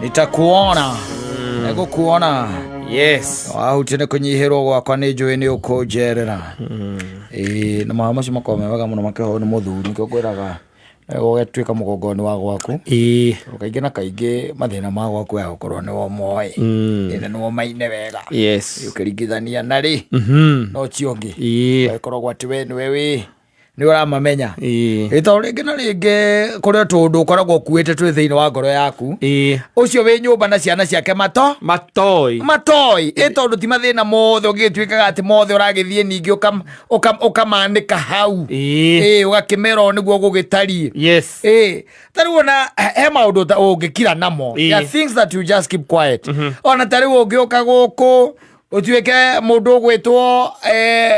Nitakuona nigukuona yes wahutine kunyihirwo gwakwa ni njui ni ukunjerera na maha macio makoragwo me wega muno makĩheo nĩ mũthuri nĩkĩo ngwĩraga ũgatuĩka mũgongoni wa gwaku kaingĩ na kaingĩ mathĩna ma gwaku ya gũkorwo nĩwo moĩ na nĩwo maine wega ũkĩringithania na rĩ no cio ũngĩ gũkoragwo atĩ we nĩwe wĩ nĩ ũramamenya tondũ rĩngĩ na rĩngĩ kũrĩ tũndũ ũkoragwo ũkuĩte twĩ thĩinĩ wa ngoro yaku ũcio wĩ nyũmba na ciana ciake matoi tondũ ti mathĩna mothe ũngĩgĩtuĩkaga atĩ mothe ũragĩthiĩ ningĩ ũkamanĩka hau ũgakĩmera nĩguo gũgĩtariĩ ta rĩu ona he maũndũ ũngĩkira namo things that you just keep quiet ona ta rĩu ũngĩũka gũkũ utuĩke mũndũ ũgwĩtwo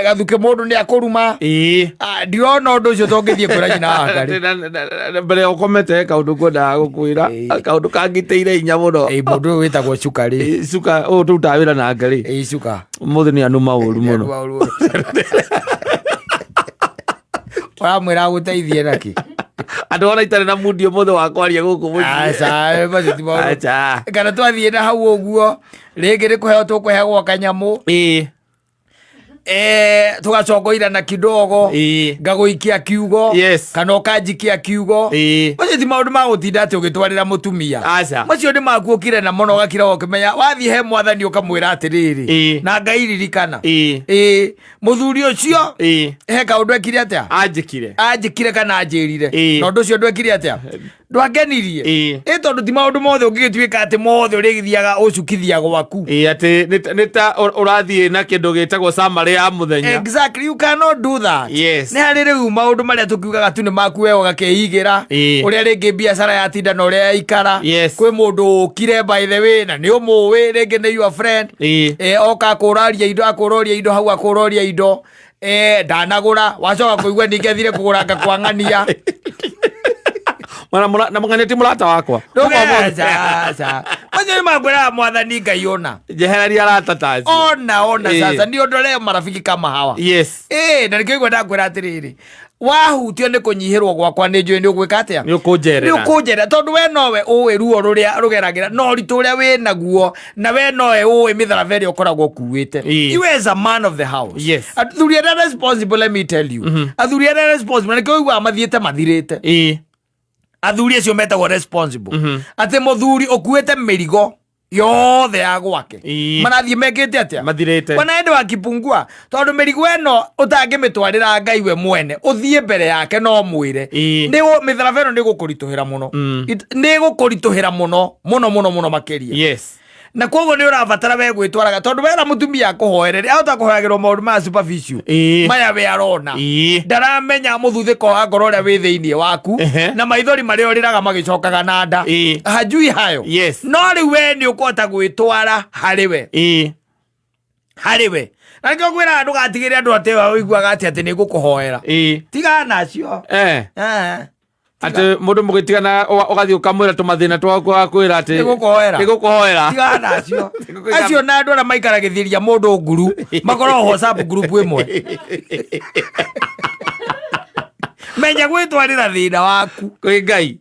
gathuke mũndũ nĩ akũruma ndirona ũndũ ũcio tongĩthiĩ kwĩra nyina wa Ngarĩ mbere ũkomete kaũndũ ngwendaga gũkwĩra kaũndũ kangĩteire hinya mũno mũndũ ũyũ wĩtagwo Cuka Cuka ũyũ tũrutaga wĩra na Ngarĩ Cuka ũmũthĩ nĩ anuma ũru mũno ũramwĩra agũteithie naki andũ ona itarĩ na mundi ũmũthĩ wa kwaria gũkũ mũciĩ kana twathiĩ na hau ũguo rĩngĩ nĩ kũheo tũkũheagwo kanyamũ tugacongoirana kidogo ngagũikia kiugo kana ũkanjikia kiugo macio ti maũndũ ma gũtinda atĩ ũgĩtwarĩra mũtumia macio nĩ maku ũkire na mũno ũgakira ũkĩmenya wathiĩ he mwathani ũkamwĩra atĩrĩrĩ na Ngai ririkana mũthuri ũcio he kaũndũ ekire atĩa anjĩkire kana anjĩrire na ũndũ ũcio ndwekire atĩa ndwangenirie tondũ ti maũndũ mothe ũngĩgĩtuĩka atĩ mothe ũrĩgithiaga ũcukithia gwaku atĩ nĩ ta ũrathiĩ na kĩndũ gĩtagwo summary ya mũthenya exactly you cannot do that nĩ harĩ rĩu maũndũ marĩa tũkiugaga tu nĩ maku we ũgakĩigĩra ũrĩa rĩngĩ biacara yatinda na ũrĩa yaikara kwĩ mũndũ ũkire by the way na nĩ ũmũĩ rĩngĩ nĩ your friend oka akũroria indo hau akũroria indo ndanagũra wacoka kũigua ningĩ athire kũgũra ngakwang'ania na mũng'ania ti mũrata wakwa macio nĩ makwĩraga mwathani Ngai ona njehereria arata taci ona sasa nĩ ũndoree marafiki kama hawa na nĩkĩo igua ndakwĩra atĩrĩrĩ wahutio nĩ kũnyihĩrwo gwakwa nĩ njũĩ nĩ ũgwĩka atĩa nĩ ũkũnjerera tondũ we nowe ũĩ ruo rũrĩa rũgeragĩra no ũritũ ũrĩa wĩ naguo na we nowe ũĩ mĩtharaba ĩrĩa ũkoragwo ũkuĩte you as a man of the house athuri arĩa responsible let me tell you athuri arĩa responsible nĩkĩo iguaga mathiĩte mathirĩte athuri acio metagwo responsible atĩ mũthuri ũkuĩte mĩrigo yothe ya gwake marathiĩ mekĩte atĩa mathirĩte wanaende wakipungua tondũ mĩrigo ĩno ũtangĩmĩtwarĩra Ngai we mwene ũthiĩ mbere yake no mwĩre mĩtharaba ĩno nĩ gũkũritũhĩra mũno nĩ gũkũritũhĩra mũno makĩria na koguo nĩ ũrabatara we gwĩtwaraga tondũ wera mũtumia akũhoerere ahota kũhoyagĩrwo maũndũ maya superficial maya we arona ndaramenya mũthuthĩko wa ngoro ũrĩa wĩ thĩinĩ waku na maithori marĩa ũrĩraga magĩcokaga na nda hajui hayo no rĩu we nĩ ũkũhota gwĩtwara harĩ we na nĩkĩo ngwĩraga ndũgatigĩre andũ atĩ ũiguaga atĩ nĩ ngũkũhoera tigana nacio atĩ mũndũ mũgĩtigana ũgathiĩ ũkamwĩra tũmathĩna twaku akwĩra atĩ nĩ gũkũhoera tigana nacio acio na andũ arĩa maikaragĩthĩria mũndũ nguru makoragwo WhatsApp group ĩmwe menya gwĩtwarĩra thĩna waku kwĩ Ngai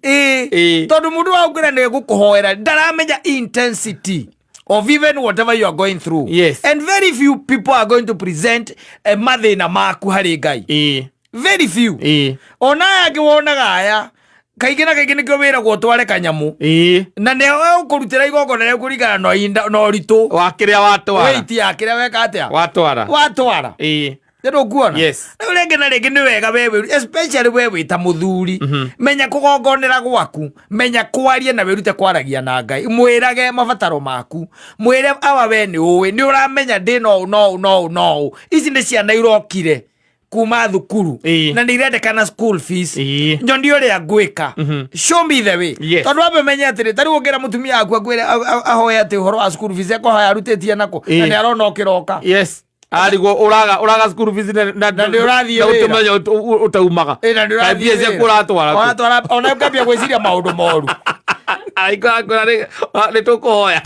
tondũ mũndũ wakwĩra nĩ gũkũhoera ndaramenya intensity of even whatever you are going through and very few people are going to present mathĩna maku harĩ Ngai very few ona yake wonaga aya kaingĩ na kaingĩ nĩkĩo wĩragwo tware kanyamũ na nĩ ũkũrutĩra igongona rĩu kũringana na ũritũ wa kĩrĩa watwara weight ya kĩrĩa weka atĩa watwara nĩ kuona rĩu rĩngĩ na rĩngĩ nĩ wega we especially we wĩta mũthuri menya kũgongonera gwaku menya kwaria na wĩrute kwaragia na Ngai mwĩrage mabataro maku mwĩre awa we nĩ ũĩ nĩ ũramenya ndĩ no ici nĩ ciana irokire kuma thukuru na nĩ irendekana school fees nyondi ũrĩa ngwĩka show me the way tondũ wambe menye atĩrĩ tarĩ ũngĩra mũtumia waku akwĩre ahoe atĩ ũhoro wa school fees ekohoya arutĩtie nako na nĩ arona ũkĩroka arigwo ũraga school fees na nĩ ũrathiĩ wĩra ũtaumaga kathie cia kũratwara ona ũkambia gwĩciria maũndũ moru nĩ tũkũhoya